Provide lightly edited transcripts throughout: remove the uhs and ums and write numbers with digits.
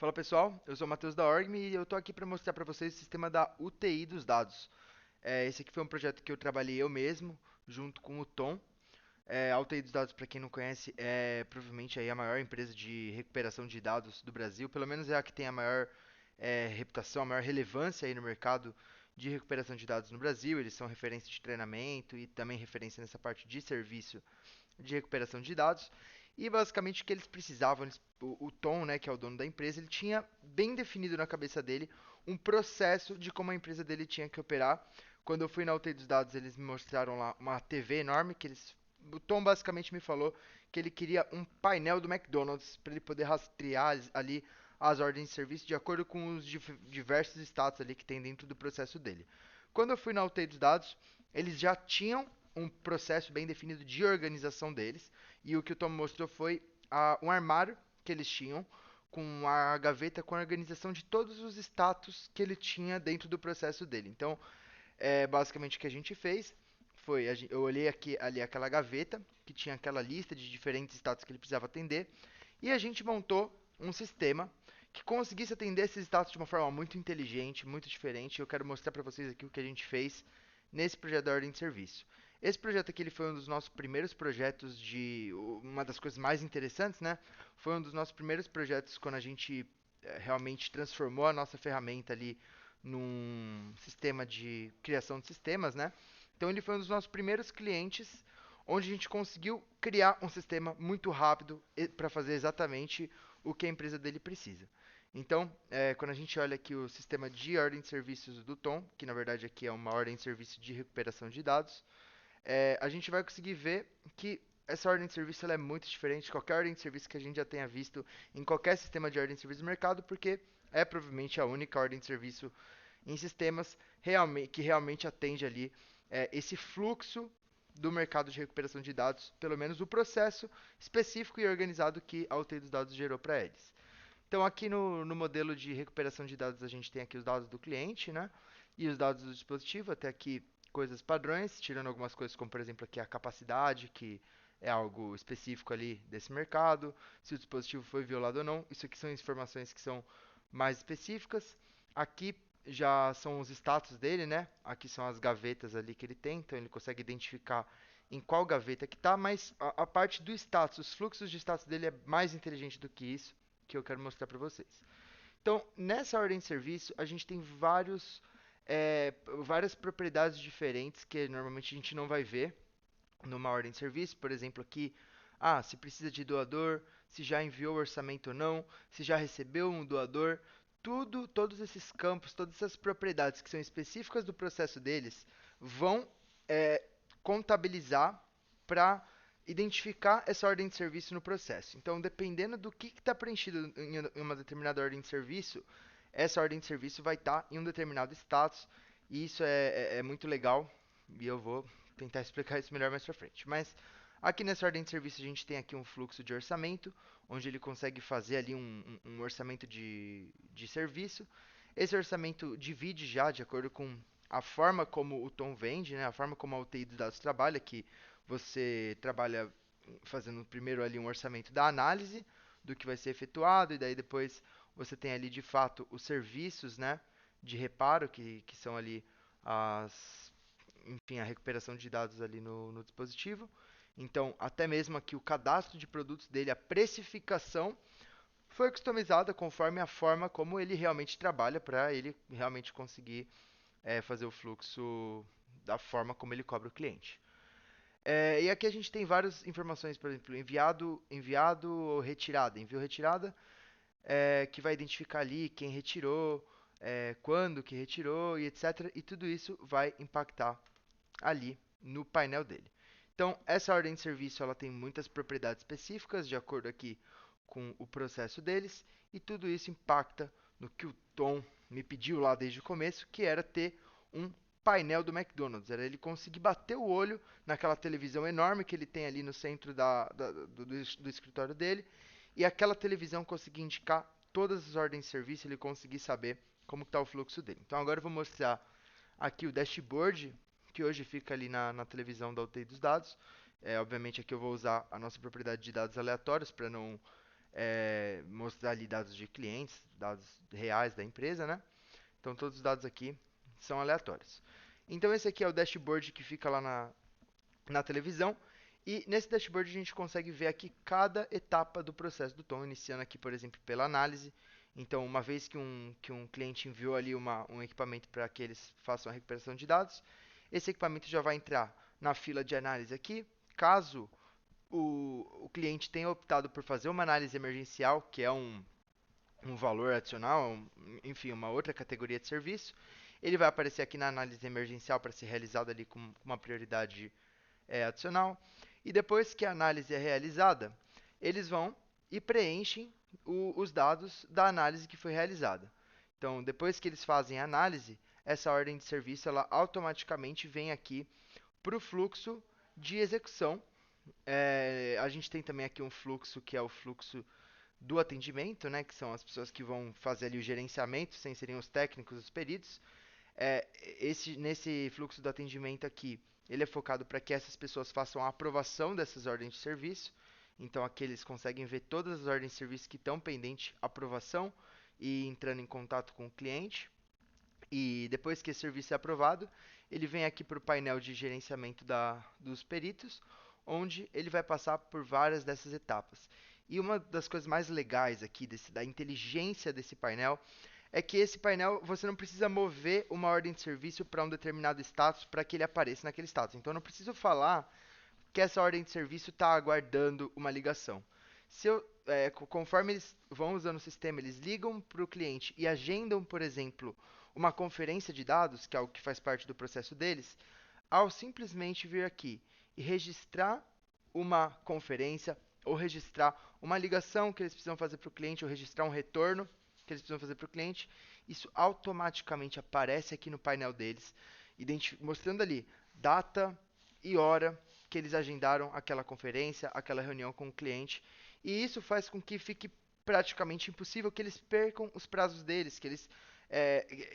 Fala pessoal, eu sou o Matheus da Orgme e eu estou aqui para mostrar para vocês o sistema da UTI dos dados. Esse aqui foi um projeto que eu trabalhei eu mesmo, junto com o Tom. A UTI dos dados, para quem não conhece, é provavelmente aí a maior empresa de recuperação de dados do Brasil, pelo menos é a que tem a maior reputação, a maior relevância aí no mercado de recuperação de dados no Brasil. Eles são referência de treinamento e também referência nessa parte de serviço de recuperação de dados. E basicamente o que eles precisavam, o Tom, né, que é o dono da empresa, ele tinha bem definido na cabeça dele um processo de como a empresa dele tinha que operar. Quando eu fui na UTI dos dados, eles me mostraram lá uma TV enorme que eles o Tom basicamente me falou que ele queria um painel do McDonald's para ele poder rastrear ali as ordens de serviço de acordo com os diversos status ali que tem dentro do processo dele. Quando eu fui na UTI dos dados, eles já tinham um processo bem definido de organização deles, e o que o Tom mostrou foi um armário que eles tinham com a gaveta com a organização de todos os status que ele tinha dentro do processo dele. Então, basicamente o que a gente fez foi, eu olhei aqui, ali aquela gaveta que tinha aquela lista de diferentes status que ele precisava atender, e a gente montou um sistema que conseguisse atender esses status de uma forma muito inteligente, muito diferente. Eu quero mostrar para vocês aqui o que a gente fez nesse projeto da ordem de serviço. Esse projeto aqui ele foi um dos nossos primeiros projetos de uma das coisas mais interessantes, né? Foi um dos nossos primeiros projetos quando a gente realmente transformou a nossa ferramenta ali num sistema de criação de sistemas, né? Então ele foi um dos nossos primeiros clientes onde a gente conseguiu criar um sistema muito rápido para fazer exatamente o que a empresa dele precisa. Então, quando a gente olha aqui o sistema de ordem de serviços do Tom, que na verdade aqui é uma ordem de serviço de recuperação de dados, a gente vai conseguir ver que essa ordem de serviço ela é muito diferente de qualquer ordem de serviço que a gente já tenha visto em qualquer sistema de ordem de serviço do mercado, porque é provavelmente a única ordem de serviço em sistemas que realmente atende ali esse fluxo do mercado de recuperação de dados, pelo menos o processo específico e organizado que a UTI dos dados gerou para eles. Então, aqui no modelo de recuperação de dados, a gente tem aqui os dados do cliente, né? E os dados do dispositivo, até aqui coisas padrões, tirando algumas coisas como, por exemplo, aqui a capacidade, que é algo específico ali desse mercado, se o dispositivo foi violado ou não. Isso aqui são informações que são mais específicas. Aqui já são os status dele, né? Aqui são as gavetas ali que ele tem, então ele consegue identificar em qual gaveta que está, mas a parte do status, os fluxos de status dele é mais inteligente do que isso que eu quero mostrar para vocês. Então, nessa ordem de serviço, a gente tem várias propriedades diferentes que normalmente a gente não vai ver numa ordem de serviço. Por exemplo, aqui, se precisa de doador, se já enviou o orçamento ou não, se já recebeu um doador. Todos esses campos, todas essas propriedades que são específicas do processo deles, vão é, contabilizar para identificar essa ordem de serviço no processo. Então, dependendo do que está preenchido em uma determinada ordem de serviço, essa ordem de serviço vai estar em um determinado status, e isso é muito legal, e eu vou tentar explicar isso melhor mais para frente. Mas aqui nessa ordem de serviço a gente tem aqui um fluxo de orçamento, onde ele consegue fazer ali um orçamento de serviço. Esse orçamento divide já de acordo com a forma como o Tom vende, né, a forma como a UTI dos dados trabalha, que você trabalha fazendo primeiro ali um orçamento da análise do que vai ser efetuado, e daí depois você tem ali de fato os serviços, né, de reparo, que são ali enfim, a recuperação de dados ali no dispositivo. Então, até mesmo aqui o cadastro de produtos dele, a precificação, foi customizada conforme a forma como ele realmente trabalha para ele realmente conseguir fazer o fluxo da forma como ele cobra o cliente. E aqui a gente tem várias informações, por exemplo, enviado ou retirada. Envio ou retirada, que vai identificar ali quem retirou, quando que retirou e etc. E tudo isso vai impactar ali no painel dele. Então, essa ordem de serviço ela tem muitas propriedades específicas de acordo aqui com o processo deles, e tudo isso impacta no que o Tom me pediu lá desde o começo, que era ter um painel do McDonald's. Era ele conseguir bater o olho naquela televisão enorme que ele tem ali no centro do escritório dele, e aquela televisão conseguir indicar todas as ordens de serviço, ele conseguir saber como está o fluxo dele. Então agora eu vou mostrar aqui o dashboard que hoje fica ali na televisão da UTI dos dados. Obviamente aqui eu vou usar a nossa propriedade de dados aleatórios para não mostrar ali dados de clientes, dados reais da empresa, né? Então todos os dados aqui são aleatórios. Então esse aqui é o dashboard que fica lá na televisão. E nesse dashboard a gente consegue ver aqui cada etapa do processo do Tom, iniciando aqui, por exemplo, pela análise. Então, uma vez que um cliente enviou ali um equipamento para que eles façam a recuperação de dados, esse equipamento já vai entrar na fila de análise aqui. Caso o cliente tenha optado por fazer uma análise emergencial, que é um valor adicional, enfim, uma outra categoria de serviço, ele vai aparecer aqui na análise emergencial para ser realizada ali com uma prioridade adicional. E depois que a análise é realizada, eles vão e preenchem os dados da análise que foi realizada. Então, depois que eles fazem a análise, essa ordem de serviço ela automaticamente vem aqui para o fluxo de execução. A gente tem também aqui um fluxo que é o fluxo do atendimento, né, que são as pessoas que vão fazer ali o gerenciamento, sem serem os técnicos, os peritos. Nesse fluxo do atendimento aqui, ele é focado para que essas pessoas façam a aprovação dessas ordens de serviço. Então aqui eles conseguem ver todas as ordens de serviço que estão pendentes aprovação e entrando em contato com o cliente. E depois que esse serviço é aprovado, ele vem aqui para o painel de gerenciamento dos peritos, onde ele vai passar por várias dessas etapas. E uma das coisas mais legais aqui da inteligência desse painel é que esse painel você não precisa mover uma ordem de serviço para um determinado status para que ele apareça naquele status. Então eu não preciso falar que essa ordem de serviço está aguardando uma ligação. Conforme eles vão usando o sistema, eles ligam para o cliente e agendam, por exemplo, uma conferência de dados, que é algo que faz parte do processo deles, ao simplesmente vir aqui e registrar uma conferência ou registrar uma ligação que eles precisam fazer para o cliente ou registrar um retorno que eles precisam fazer para o cliente, isso automaticamente aparece aqui no painel deles, mostrando ali data e hora que eles agendaram aquela conferência, aquela reunião com o cliente, e isso faz com que fique praticamente impossível que eles percam os prazos deles,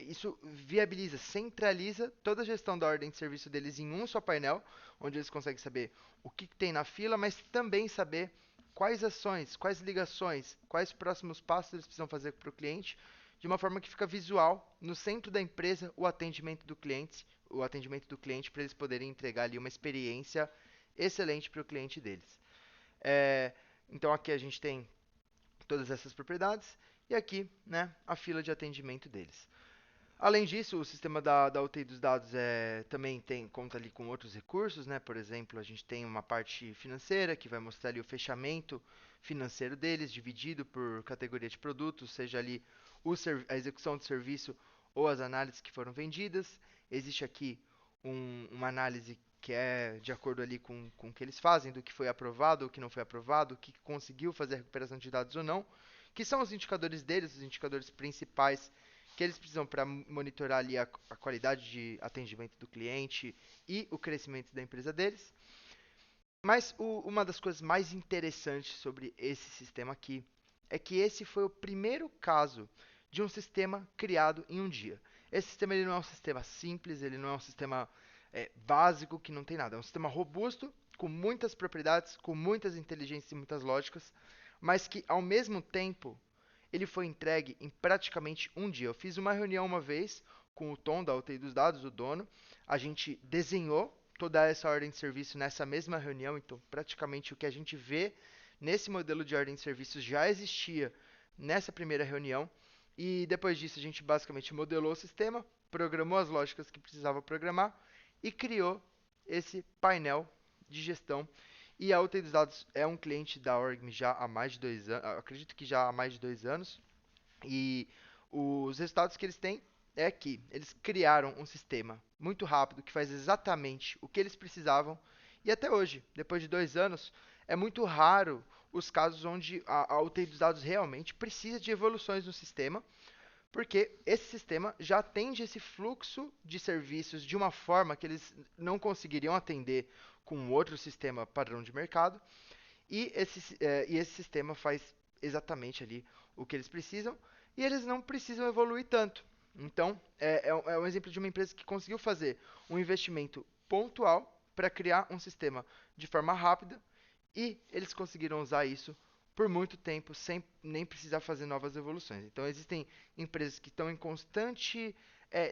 isso viabiliza, centraliza toda a gestão da ordem de serviço deles em um só painel, onde eles conseguem saber o que tem na fila, mas também saber quais ações, quais ligações, quais próximos passos eles precisam fazer para o cliente, de uma forma que fica visual no centro da empresa o atendimento do cliente para eles poderem entregar ali uma experiência excelente para o cliente deles. É, então aqui a gente tem todas essas propriedades e aqui, né, a fila de atendimento deles. Além disso, o sistema da UTI dos dados também conta ali com outros recursos, né? Por exemplo, a gente tem uma parte financeira que vai mostrar ali o fechamento financeiro deles, dividido por categoria de produtos, seja ali a execução de serviço ou as análises que foram vendidas. Existe aqui uma análise que é de acordo ali com o que eles fazem, do que foi aprovado ou que não foi aprovado, o que conseguiu fazer a recuperação de dados ou não, que são os indicadores deles, os indicadores principais que eles precisam para monitorar ali a qualidade de atendimento do cliente e o crescimento da empresa deles. Mas uma das coisas mais interessantes sobre esse sistema aqui é que esse foi o primeiro caso de um sistema criado em um dia. Esse sistema ele não é um sistema simples, ele não é um sistema básico que não tem nada. É um sistema robusto, com muitas propriedades, com muitas inteligências e muitas lógicas, mas que ao mesmo tempo ele foi entregue em praticamente um dia. Eu fiz uma reunião uma vez com o Tom da UTI dos dados, o dono. A gente desenhou toda essa ordem de serviço nessa mesma reunião, então praticamente o que a gente vê nesse modelo de ordem de serviços já existia nessa primeira reunião. E depois disso a gente basicamente modelou o sistema, programou as lógicas que precisava programar e criou esse painel de gestão. E a UTI dos dados é um cliente da Orgme já há mais de 2 anos, acredito que já há mais de 2 anos. E os resultados que eles têm é que eles criaram um sistema muito rápido que faz exatamente o que eles precisavam. E até hoje, depois de 2 anos, é muito raro os casos onde a UTI dos dados realmente precisa de evoluções no sistema, porque esse sistema já atende esse fluxo de serviços de uma forma que eles não conseguiriam atender com um outro sistema padrão de mercado. E esse sistema faz exatamente ali o que eles precisam e eles não precisam evoluir tanto. Então, é um exemplo de uma empresa que conseguiu fazer um investimento pontual para criar um sistema de forma rápida e eles conseguiram usar isso por muito tempo sem nem precisar fazer novas evoluções. Então existem empresas que estão em constante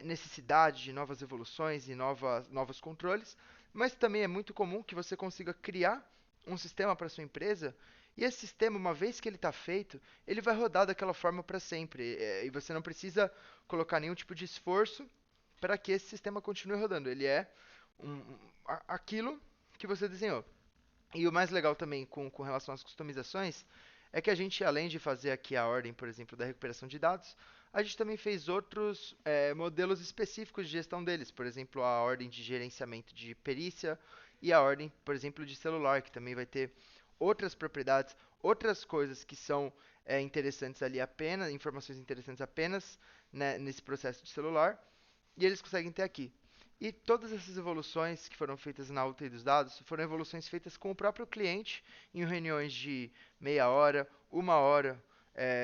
necessidade de novas evoluções e novos controles, mas também é muito comum que você consiga criar um sistema para sua empresa e esse sistema, uma vez que ele está feito, ele vai rodar daquela forma para sempre. E você não precisa colocar nenhum tipo de esforço para que esse sistema continue rodando. Ele é aquilo que você desenhou. E o mais legal também com relação às customizações é que a gente, além de fazer aqui a ordem, por exemplo, da recuperação de dados, a gente também fez outros modelos específicos de gestão deles. Por exemplo, a ordem de gerenciamento de perícia e a ordem, por exemplo, de celular, que também vai ter outras propriedades, outras coisas que são interessantes ali apenas, informações interessantes apenas, né, nesse processo de celular, e eles conseguem ter aqui. E todas essas evoluções que foram feitas na UTI dos dados foram evoluções feitas com o próprio cliente em reuniões de meia hora, uma hora,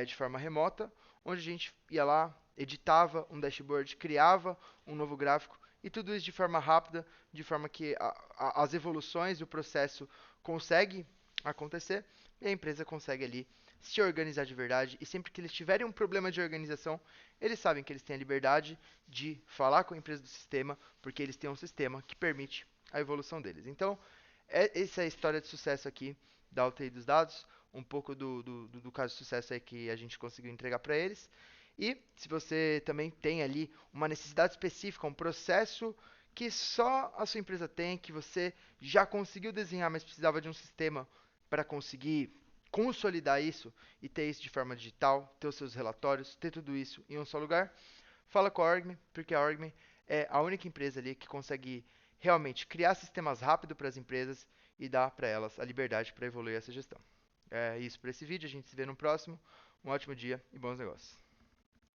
de forma remota, onde a gente ia lá, editava um dashboard, criava um novo gráfico e tudo isso de forma rápida, de forma que as evoluções e o processo consegue acontecer e a empresa consegue ali se organizar de verdade. E sempre que eles tiverem um problema de organização, eles sabem que eles têm a liberdade de falar com a empresa do sistema, porque eles têm um sistema que permite a evolução deles. Então, essa é a história de sucesso aqui da UTI dos dados, um pouco do caso de sucesso aí que a gente conseguiu entregar para eles. E se você também tem ali uma necessidade específica, um processo que só a sua empresa tem, que você já conseguiu desenhar, mas precisava de um sistema para conseguir consolidar isso e ter isso de forma digital, ter os seus relatórios, ter tudo isso em um só lugar, fala com a Orgme, porque a Orgme é a única empresa ali que consegue realmente criar sistemas rápido para as empresas e dar para elas a liberdade para evoluir essa gestão. É isso para esse vídeo, a gente se vê no próximo. Um ótimo dia e bons negócios.